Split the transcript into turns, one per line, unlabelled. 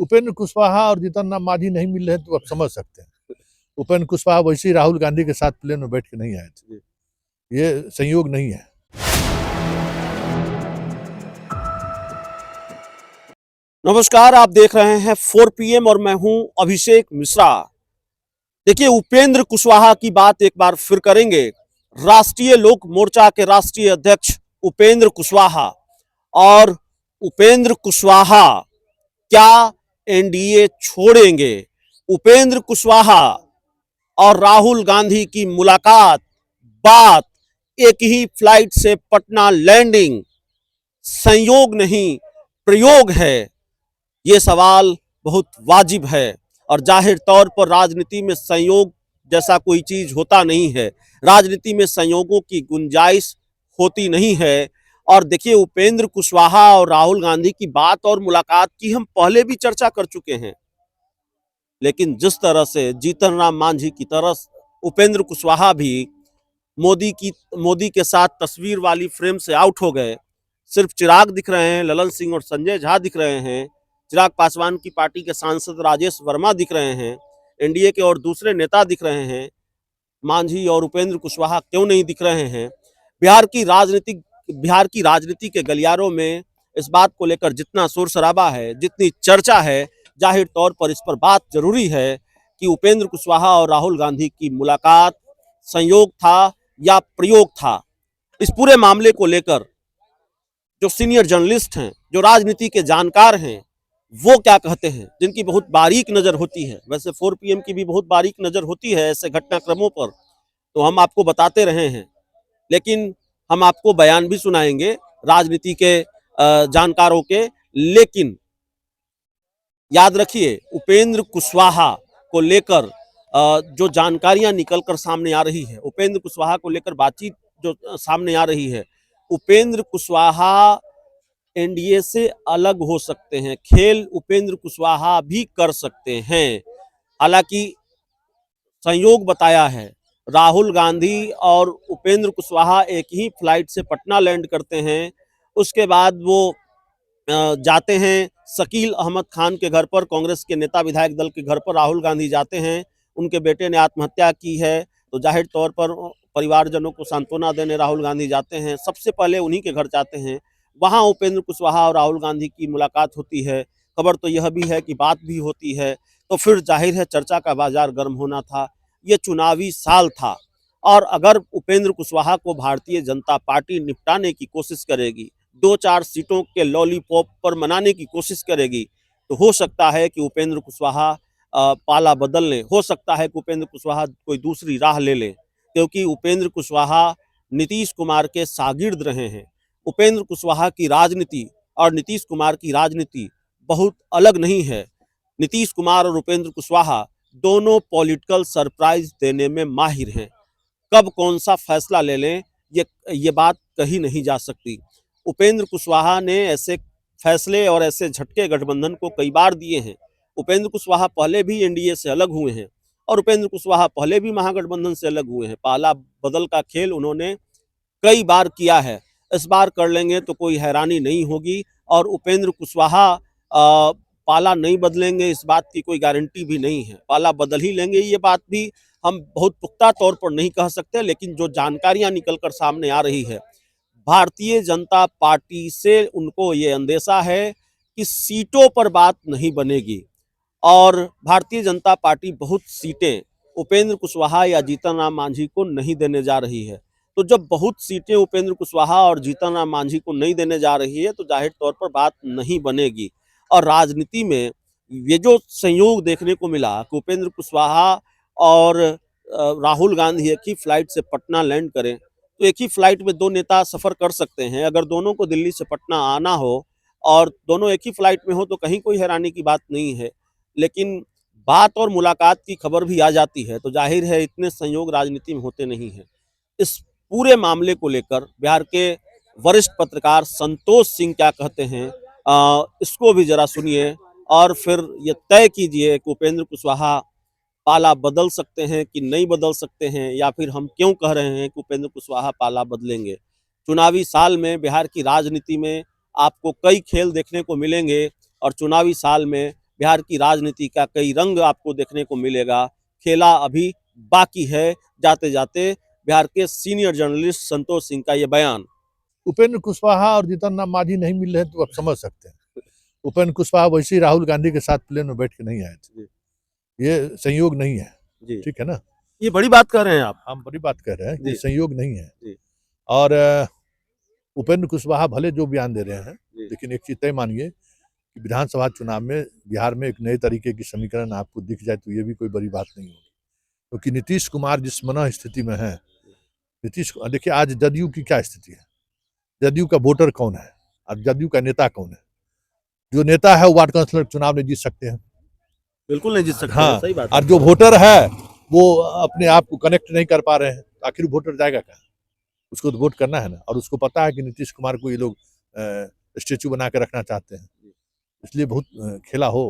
उपेंद्र कुशवाहा और जीतन राम मांझी नहीं मिल रहे तो आप समझ सकते हैं। उपेंद्र कुशवाहा वैसे ही राहुल गांधी के साथ प्लेन में बैठ के नहीं आए थे, ये संयोग नहीं है।
नमस्कार, आप देख रहे हैं 4 PM और मैं हूं अभिषेक मिश्रा। देखिए, उपेंद्र कुशवाहा की बात एक बार फिर करेंगे। राष्ट्रीय लोक मोर्चा के राष्ट्रीय अध्यक्ष उपेंद्र कुशवाहा और उपेंद्र कुशवाहा क्या एनडीए छोड़ेंगे? उपेंद्र कुशवाहा और राहुल गांधी की मुलाकात, बात, एक ही फ्लाइट से पटना लैंडिंग, संयोग नहीं प्रयोग है। ये सवाल बहुत वाजिब है और जाहिर तौर पर राजनीति में संयोग जैसा कोई चीज होता नहीं है। राजनीति में संयोगों की गुंजाइश होती नहीं है। और देखिए, उपेंद्र कुशवाहा और राहुल गांधी की बात और मुलाकात की हम पहले भी चर्चा कर चुके हैं, लेकिन जिस तरह से जीतन राम मांझी की तरह उपेंद्र कुशवाहा भी मोदी के साथ तस्वीर वाली फ्रेम से आउट हो गए। सिर्फ चिराग दिख रहे हैं, ललन सिंह और संजय झा दिख रहे हैं, चिराग पासवान की पार्टी के सांसद राजेश वर्मा दिख रहे हैं, एनडीए के और दूसरे नेता दिख रहे हैं। मांझी और उपेंद्र कुशवाहा क्यों नहीं दिख रहे हैं? बिहार की राजनीति के गलियारों में इस बात को लेकर जितना शोर शराबा है, जितनी चर्चा है, जाहिर तौर पर इस पर बात जरूरी है कि उपेंद्र कुशवाहा और राहुल गांधी की मुलाकात संयोग था या प्रयोग था। इस पूरे मामले को लेकर जो सीनियर जर्नलिस्ट हैं, जो राजनीति के जानकार हैं, वो क्या कहते हैं, जिनकी बहुत बारीक नजर होती है। वैसे 4 PM की भी बहुत बारीक नजर होती है ऐसे घटनाक्रमों पर, तो हम आपको बताते रहे हैं, लेकिन हम आपको बयान भी सुनाएंगे राजनीति के जानकारों के। लेकिन याद रखिए, उपेंद्र कुशवाहा को लेकर जो जानकारियां निकलकर सामने आ रही है, उपेंद्र कुशवाहा को लेकर बातचीत जो सामने आ रही है, उपेंद्र कुशवाहा एनडीए से अलग हो सकते हैं, खेल उपेंद्र कुशवाहा भी कर सकते हैं। हालांकि संयोग बताया है, राहुल गांधी और उपेंद्र कुशवाहा एक ही फ्लाइट से पटना लैंड करते हैं। उसके बाद वो जाते हैं शकील अहमद खान के घर पर, कांग्रेस के नेता विधायक दल के घर पर राहुल गांधी जाते हैं। उनके बेटे ने आत्महत्या की है, तो जाहिर तौर पर परिवारजनों को सांत्वना देने राहुल गांधी जाते हैं। सबसे पहले उन्हीं के घर जाते हैं, वहां उपेंद्र कुशवाहा और राहुल गांधी की मुलाकात होती है। खबर तो यह भी है कि बात भी होती है, तो फिर जाहिर है चर्चा का बाजार गर्म होना था। ये चुनावी साल था, और अगर उपेंद्र कुशवाहा को भारतीय जनता पार्टी निपटाने की कोशिश करेगी, 2-4 सीटों के लॉलीपॉप पर मनाने की कोशिश करेगी, तो हो सकता है कि उपेंद्र कुशवाहा पाला बदल लें। हो सकता है कि उपेंद्र कुशवाहा कोई दूसरी राह ले लें, क्योंकि उपेंद्र कुशवाहा नीतीश कुमार के शागिर्द रहे हैं। उपेंद्र कुशवाहा की राजनीति और नीतीश कुमार की राजनीति बहुत अलग नहीं है। नीतीश कुमार और उपेंद्र कुशवाहा दोनों पॉलिटिकल सरप्राइज देने में माहिर हैं। कब कौन सा फैसला ले लें, ये बात कही नहीं जा सकती। उपेंद्र कुशवाहा ने ऐसे फैसले और ऐसे झटके गठबंधन को कई बार दिए हैं। उपेंद्र कुशवाहा पहले भी एनडीए से अलग हुए हैं, और उपेंद्र कुशवाहा पहले भी महागठबंधन से अलग हुए हैं। पाला बदल का खेल उन्होंने कई बार किया है। इस बार कर लेंगे तो कोई हैरानी नहीं होगी, और उपेंद्र कुशवाहा पाला नहीं बदलेंगे इस बात की कोई गारंटी भी नहीं है। पाला बदल ही लेंगे, ये बात भी हम बहुत पुख्ता तौर पर नहीं कह सकते, लेकिन जो जानकारियां निकलकर सामने आ रही है, भारतीय जनता पार्टी से उनको ये अंदेशा है कि सीटों पर बात नहीं बनेगी, और भारतीय जनता पार्टी बहुत सीटें उपेंद्र कुशवाहा या जीतन राम मांझी को नहीं देने जा रही है। तो जब बहुत सीटें उपेंद्र कुशवाहा और जीतन राम मांझी को नहीं देने जा रही है, तो जाहिर तौर पर बात नहीं बनेगी। और राजनीति में ये जो संयोग देखने को मिला कि उपेंद्र कुशवाहा और राहुल गांधी एक ही फ्लाइट से पटना लैंड करें, तो एक ही फ्लाइट में दो नेता सफर कर सकते हैं। अगर दोनों को दिल्ली से पटना आना हो और दोनों एक ही फ्लाइट में हो, तो कहीं कोई हैरानी की बात नहीं है। लेकिन बात और मुलाकात की खबर भी आ जाती है, तो जाहिर है इतने संयोग राजनीति में होते नहीं हैं। इस पूरे मामले को लेकर बिहार के वरिष्ठ पत्रकार संतोष सिंह क्या कहते हैं, इसको भी जरा सुनिए, और फिर ये तय कीजिए कि उपेंद्र कुशवाहा पाला बदल सकते हैं कि नहीं बदल सकते हैं, या फिर हम क्यों कह रहे हैं कि उपेंद्र कुशवाहा पाला बदलेंगे। चुनावी साल में बिहार की राजनीति में आपको कई खेल देखने को मिलेंगे, और चुनावी साल में बिहार की राजनीति का कई रंग आपको देखने को मिलेगा। खेला अभी बाकी है। जाते जाते बिहार के सीनियर जर्नलिस्ट संतोष सिंह का ये बयान।
उपेंद्र कुशवाहा और जीतन राम मांझी नहीं मिल रहे तो आप समझ सकते हैं। उपेंद्र कुशवाहा वैसे ही राहुल गांधी के साथ प्लेन में बैठ के नहीं आए थे। ये संयोग नहीं है,
जी
ठीक है ना।
ये बड़ी बात कर रहे हैं आप।
हम बड़ी बात कर रहे हैं,
जी।
ये संयोग नहीं है।
जी।
और उपेंद्र कुशवाहा भले जो बयान दे रहे हैं,
जी।
लेकिन एक चीज तय मानिए कि विधानसभा चुनाव में बिहार में एक नए तरीके की समीकरण आपको दिख जाए तो ये भी कोई बड़ी बात नहीं होगी, क्योंकि नीतीश कुमार जिस मनः स्थिति में है, देखिए आज जदयू की क्या स्थिति है, जदयू का वोटर कौन है और जदयू का नेता कौन है। जो नेता है वो वार्ड काउंसिलर चुनाव नहीं जीत सकते हैं,
बिल्कुल नहीं जीत सकते।
हाँ,
सही बात।
और जो वोटर है वो अपने आप को कनेक्ट नहीं कर पा रहे हैं, तो आखिर वोटर जाएगा कहाँ। उसको तो वोट करना है ना, और उसको पता है कि नीतीश कुमार को ये लोग स्टेचू बना के रखना चाहते हैं, इसलिए बहुत खेला हो।